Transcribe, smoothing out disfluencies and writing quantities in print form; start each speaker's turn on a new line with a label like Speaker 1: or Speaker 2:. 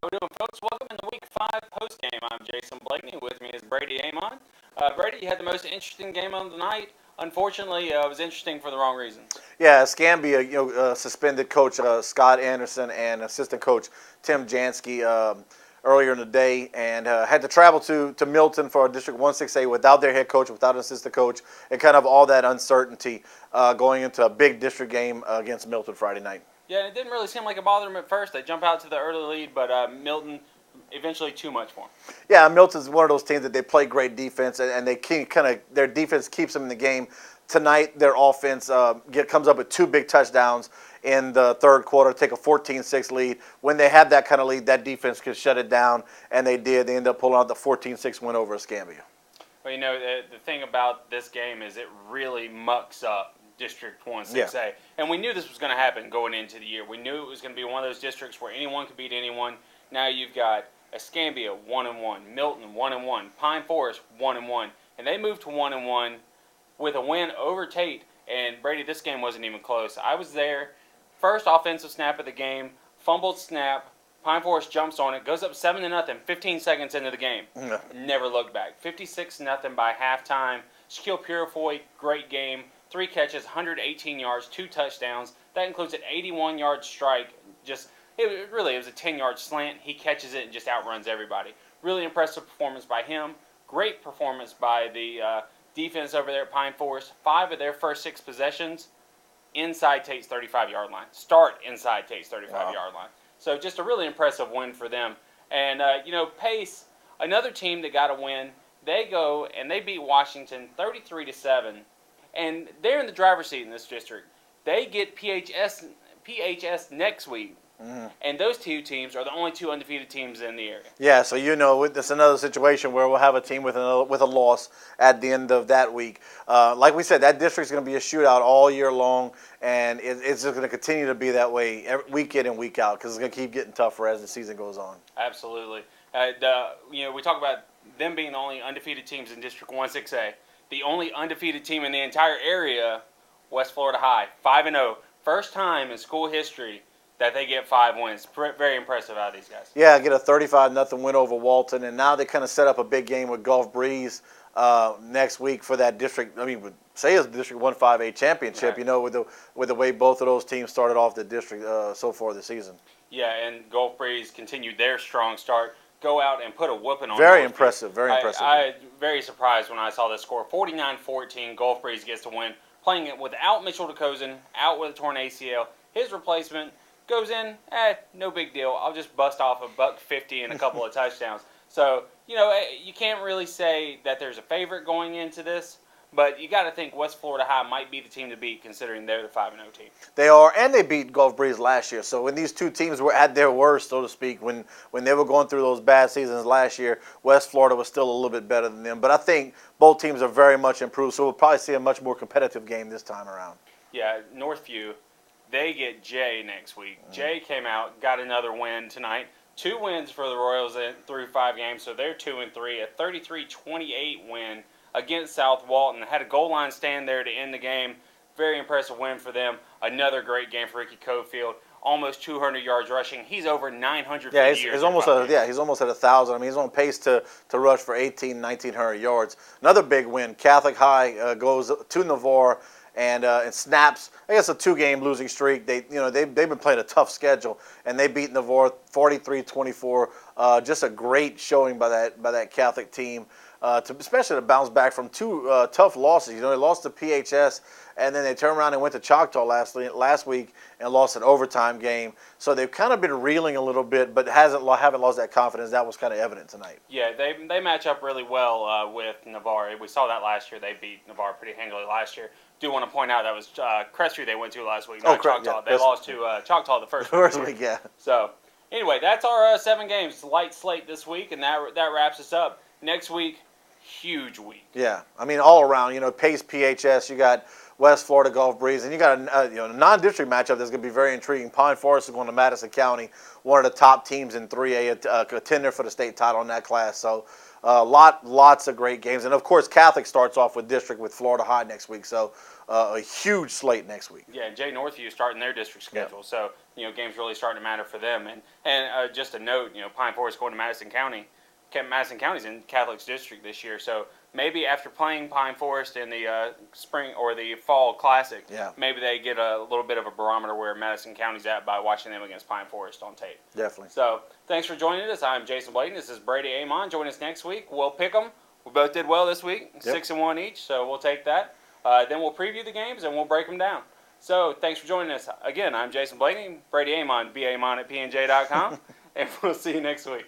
Speaker 1: How we doing, folks? Welcome into Week 5 postgame. I'm Jason Blakeney. With me is Brady Amon. Brady, you had the most interesting game of the night. Unfortunately, it was interesting for the wrong reasons.
Speaker 2: Yeah, Scambia, suspended coach Scott Anderson and assistant coach Tim Jansky earlier in the day, and had to travel to Milton for District 168 without their head coach, without an assistant coach, and kind of all that uncertainty going into a big district game against Milton Friday night.
Speaker 1: Yeah, and it didn't really seem like it bothered them at first. They jump out to the early lead, but Milton eventually too much for them.
Speaker 2: Yeah, Milton's one of those teams that they play great defense, and they their defense keeps them in the game. Tonight, their offense comes up with two big touchdowns in the third quarter, take a 14-6 lead. When they have that kind of lead, that defense could shut it down, and they did. They ended up pulling out the 14-6 win over Escambia.
Speaker 1: Well, you know, the thing about this game is it really mucks up District 1-6A.
Speaker 2: Yeah.
Speaker 1: And we knew this was going to happen going into the year. We knew it was going to be one of those districts where anyone could beat anyone. Now you've got Escambia 1-1, Milton 1-1, Pine Forest 1-1, and they moved to 1-1 with a win over Tate. And Brady, this game wasn't even close. I was there. First offensive snap of the game, fumbled snap. Pine Forest jumps on it, goes up 7-0, 15 seconds into the game.
Speaker 2: No.
Speaker 1: Never looked back. 56-0 by halftime. Shaquille Purifoy, great game. 3 catches, 118 yards, 2 touchdowns. That includes an 81-yard strike. It was a 10-yard slant. He catches it and just outruns everybody. Really impressive performance by him. Great performance by the defense over there at Pine Forest. 5 of their first 6 possessions inside Tate's 35-yard line. Start inside Tate's 35-yard line. So just a really impressive win for them. And, Pace, another team that got a win, they go and they beat Washington 33-7. And they're in the driver's seat in this district. They get PHS next week. Mm-hmm. And those two teams are the only 2 undefeated teams in the area.
Speaker 2: Yeah, so it's another situation where we'll have a team with a loss at the end of that week. Like we said, that district's going to be a shootout all year long, and it's just going to continue to be that way week in and week out because it's going to keep getting tougher as the season goes on.
Speaker 1: Absolutely. We talk about them being the only undefeated teams in District 1-6A. The only undefeated team in the entire area, West Florida High, 5-0. First time in school history that they get 5 wins. Very impressive out of these guys.
Speaker 2: Yeah, get a 35-0 win over Walton, and now they kind of set up a big game with Gulf Breeze next week for that district. Say it's District 1-5A championship. Right. With the way both of those teams started off the district so far this season.
Speaker 1: Yeah, and Gulf Breeze continued their strong start. Go out and put a whooping on.
Speaker 2: Very impressive. Very impressive.
Speaker 1: I very surprised when I saw this score. 49-14. Gulf Breeze gets the win. Playing it without Mitchell DeCozen, out with a torn ACL. His replacement goes in, no big deal. I'll just bust off $150 and a couple of touchdowns. So, you can't really say that there's a favorite going into this, but you got to think West Florida High might be the team to beat considering they're the 5-0 team.
Speaker 2: They are, and they beat Gulf Breeze last year. So when these two teams were at their worst, so to speak, when they were going through those bad seasons last year, West Florida was still a little bit better than them. But I think both teams are very much improved, so we'll probably see a much more competitive game this time around.
Speaker 1: Yeah, Northview, they get Jay next week. Jay came out, got another win tonight. 2 wins for the Royals through 5 games, so they're 2-3. A 33-28 win against South Walton. Had a goal line stand there to end the game. Very impressive win for them. Another great game for Ricky Cofield. Almost 200 yards rushing. He's over 900
Speaker 2: yeah, he's almost at 1,000. He's on pace to rush for 1,900 yards. Another big win. Catholic High goes to Navarre and snaps, I guess, a 2-game losing streak. They've been playing a tough schedule, and they beat Navarre 43-24. Just a great showing by that Catholic team. Especially to bounce back from 2 tough losses. They lost to PHS, and then they turned around and went to Choctaw last week and lost an overtime game. So they've kind of been reeling a little bit, but haven't lost that confidence. That was kind of evident tonight.
Speaker 1: Yeah, they match up really well with Navarre. We saw that last year. They beat Navarre pretty handily last year. Do want to point out that was Crestview they went to last week, not Choctaw. Yeah, they lost to Choctaw the first
Speaker 2: week. Yeah.
Speaker 1: So anyway, that's our 7 games. Light slate this week, and that wraps us up. Next week, huge week.
Speaker 2: Yeah, all around. Pace, PHS. You got West Florida Gulf Breeze, and you got a non-district matchup that's going to be very intriguing. Pine Forest is going to Madison County, one of the top teams in 3A, a contender for the state title in that class. So lots of great games, and of course Catholic starts off with district with Florida High next week. So a huge slate next week.
Speaker 1: Yeah, and Jay Northview starting their district schedule, so games really starting to matter for them. And just a note, Pine Forest going to Madison County. Madison County's in Catholic's district this year, so maybe after playing Pine Forest in the spring or the fall classic, maybe they get a little bit of a barometer where Madison County's at by watching them against Pine Forest on tape.
Speaker 2: Definitely.
Speaker 1: So thanks for joining us. I'm Jason Bladen. This is Brady Amon. Join us next week. We'll pick them. We both did well this week, 6-1 each, so we'll take that. Then we'll preview the games and we'll break them down. So thanks for joining us. Again, I'm Jason Bladen. Brady Amon, BAmon at pnj.com, and we'll see you next week.